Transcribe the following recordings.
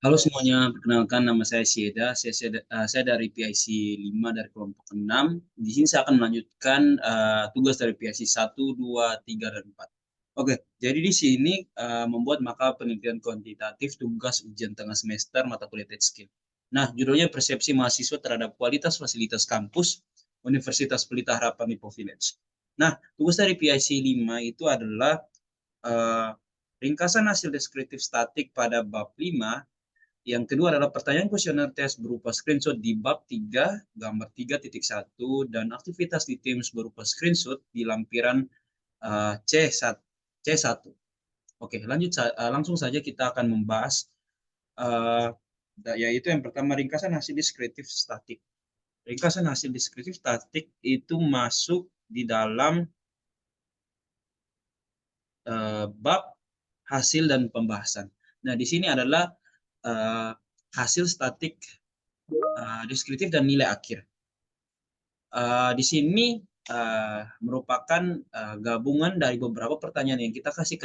Halo semuanya, perkenalkan nama saya Syeda. Saya dari PIC 5 dari kelompok 6. Di sini saya akan melanjutkan tugas dari PIC 1, 2, 3, dan 4. Oke, jadi di sini membuat maka penelitian kuantitatif tugas ujian tengah semester mata kuliah Tech Skill. Nah, judulnya Persepsi Mahasiswa Terhadap Kualitas Fasilitas Kampus Universitas Pelita Harapan Lipo Village. Nah, tugas dari PIC 5 itu adalah eh, ringkasan hasil deskriptif statik pada bab 5. Yang kedua adalah pertanyaan kuesioner tes berupa screenshot di bab 3, gambar 3.1, dan aktivitas di Teams berupa screenshot di lampiran C1. C1. Oke, langsung saja kita akan membahas, uh, yaitu yang pertama ringkasan hasil deskriptif statik. Ringkasan hasil deskriptif statik itu masuk di dalam bab hasil dan pembahasan. Nah, di sini adalah hasil statik deskriptif dan nilai akhir. Di sini merupakan gabungan dari beberapa pertanyaan yang kita kasih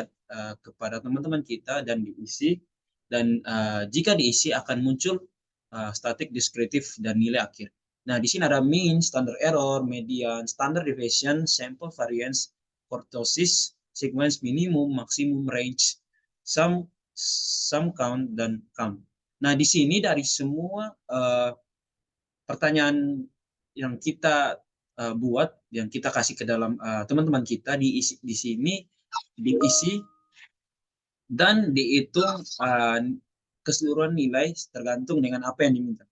kepada teman-teman kita dan diisi, dan jika diisi akan muncul statik deskriptif dan nilai akhir. Nah, di sini ada mean, standard error, median, standard deviation, sample variance, kurtosis, sequence minimum, maksimum, range, sum count, dan count. Nah, di sini dari semua pertanyaan yang kita buat, yang kita kasih ke dalam teman-teman kita, di sini diisi dan dihitung keseluruhan nilai tergantung dengan apa yang diminta.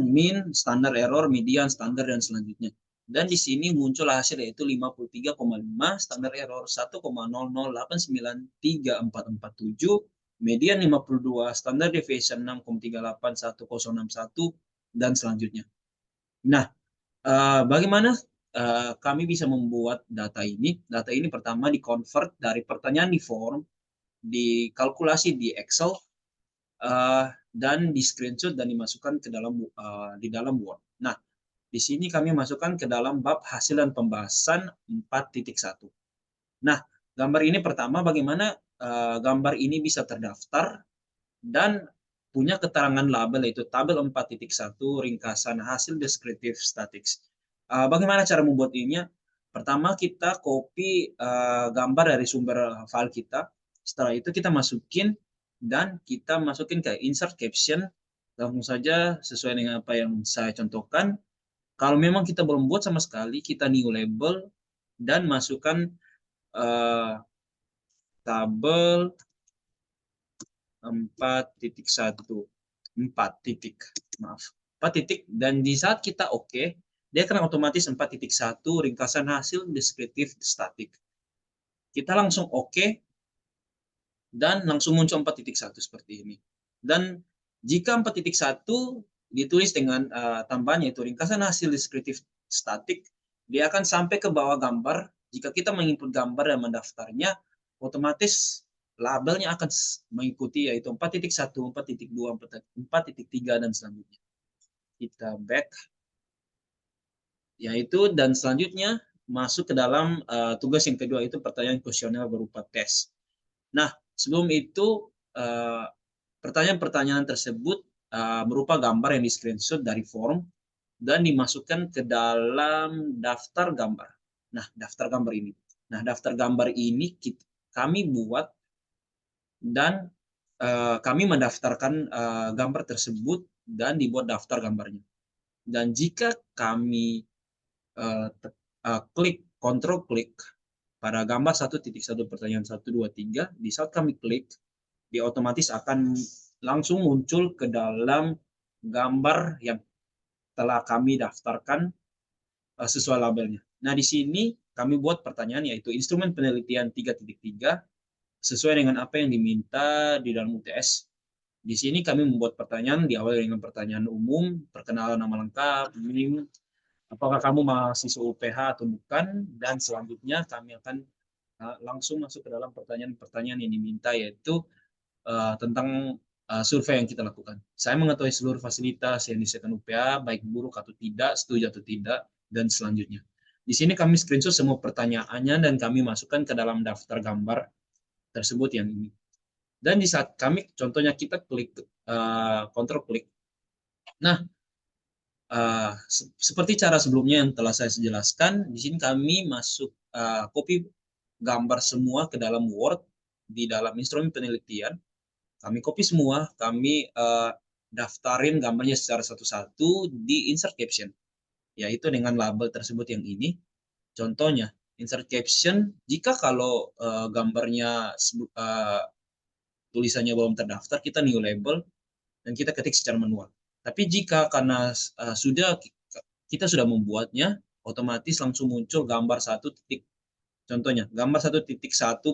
Mean, standar error, median, standar, dan selanjutnya. Dan di sini muncul hasil yaitu 53,5, standar error 1,00893447, median 52, standar deviation 6,381061, dan selanjutnya. Nah, bagaimana kami bisa membuat data ini? Data ini pertama di-convert dari pertanyaan di form, dikalkulasi di Excel, dan di-screenshot dan dimasukkan ke dalam di dalam Word. Nah, di sini kami masukkan ke dalam bab hasil dan pembahasan 4.1. Nah, gambar ini pertama bagaimana gambar ini bisa terdaftar dan punya keterangan label, yaitu tabel 4.1 ringkasan hasil deskriptif statics. Bagaimana cara membuat ininya? Pertama kita copy gambar dari sumber file kita. Setelah itu kita masukin dan kita masukin ke insert caption. Langsung saja sesuai dengan apa yang saya contohkan. Kalau memang kita belum buat sama sekali, kita new label dan masukkan tabel 4.1, 4 titik, maaf, 4 titik, dan di saat kita oke, dia akan otomatis 4.1 ringkasan hasil deskriptif statik. Kita langsung oke, dan langsung muncul 4.1 seperti ini. Dan jika 4.1 ditulis dengan tambahan yaitu ringkasan hasil deskriptif statik, dia akan sampai ke bawah gambar. Jika kita menginput gambar dan mendaftarnya, otomatis labelnya akan mengikuti yaitu 4.1, 4.2, 4.3, dan selanjutnya. Kita back. Yaitu dan selanjutnya masuk ke dalam tugas yang kedua, itu pertanyaan kuesioner berupa tes. Nah, sebelum itu pertanyaan-pertanyaan tersebut berupa gambar yang di-screenshot dari form dan dimasukkan ke dalam daftar gambar. Nah, daftar gambar ini. Nah, daftar gambar ini kami buat dan kami mendaftarkan gambar tersebut dan dibuat daftar gambarnya. Dan jika kami klik, kontrol klik pada gambar 1.1 pertanyaan 1, 2, 3, di saat kami klik, dia otomatis akan langsung muncul ke dalam gambar yang telah kami daftarkan sesuai labelnya. Nah, di sini kami buat pertanyaan yaitu instrumen penelitian 3.3 sesuai dengan apa yang diminta di dalam UTS. Di sini kami membuat pertanyaan, diawali dengan pertanyaan umum, perkenalan nama lengkap, apakah kamu mahasiswa UPH atau bukan, dan selanjutnya kami akan langsung masuk ke dalam pertanyaan-pertanyaan yang diminta, yaitu tentang survei yang kita lakukan. Saya mengetahui seluruh fasilitas yang disediakan UPH, baik buruk atau tidak, setuju atau tidak, dan selanjutnya. Di sini kami screenshot semua pertanyaannya dan kami masukkan ke dalam daftar gambar tersebut yang ini. Dan di saat kami, contohnya kita klik, kontrol klik. Nah, seperti cara sebelumnya yang telah saya jelaskan, di sini kami masuk, copy gambar semua ke dalam Word, di dalam instrumen penelitian, kami copy semua, kami daftarin gambarnya secara satu-satu di insert caption, yaitu dengan label tersebut yang ini. Contohnya, insert caption, jika kalau gambarnya tulisannya belum terdaftar, kita new label dan kita ketik secara manual. Tapi jika karena kita sudah membuatnya, otomatis langsung muncul gambar satu titik. Contohnya, gambar 1.1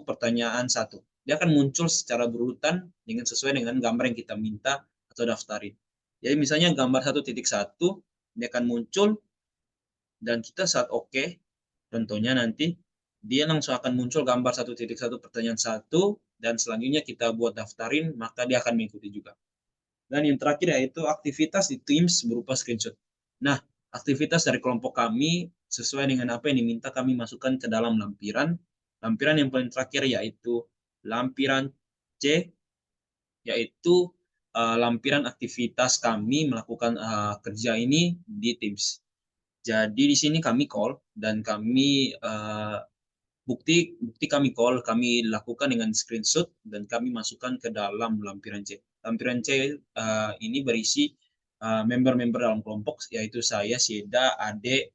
pertanyaan 1. Dia akan muncul secara berurutan dengan sesuai dengan gambar yang kita minta atau daftarin. Jadi misalnya gambar 1.1, dia akan muncul dan kita saat oke, contohnya nanti dia langsung akan muncul gambar 1.1 pertanyaan 1 dan selanjutnya kita buat daftarin, maka dia akan mengikuti juga. Dan yang terakhir yaitu aktivitas di Teams berupa screenshot. Nah, aktivitas dari kelompok kami sesuai dengan apa yang diminta kami masukkan ke dalam lampiran. Lampiran yang paling terakhir yaitu lampiran C, yaitu lampiran aktivitas kami melakukan kerja ini di Teams. Jadi di sini kami call dan kami bukti kami call, kami lakukan dengan screenshot dan kami masukkan ke dalam lampiran C. Lampiran C ini berisi member-member dalam kelompok, yaitu saya, Sieda, Ade,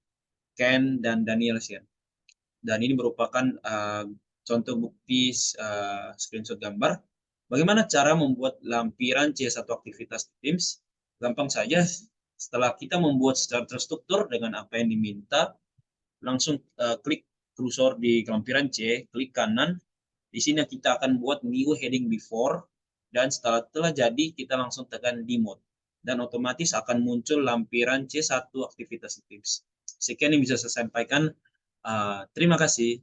Ken, dan Daniel Sian. Dan ini merupakan contoh bukti screenshot gambar. Bagaimana cara membuat lampiran C1 aktivitas Teams? Gampang saja, setelah kita membuat secara terstruktur dengan apa yang diminta, langsung klik kursor di lampiran C, klik kanan. Di sini kita akan buat new heading before, dan setelah telah jadi kita langsung tekan demote. Dan otomatis akan muncul lampiran C1 aktivitas Teams. Sekian yang bisa saya sampaikan. Terima kasih.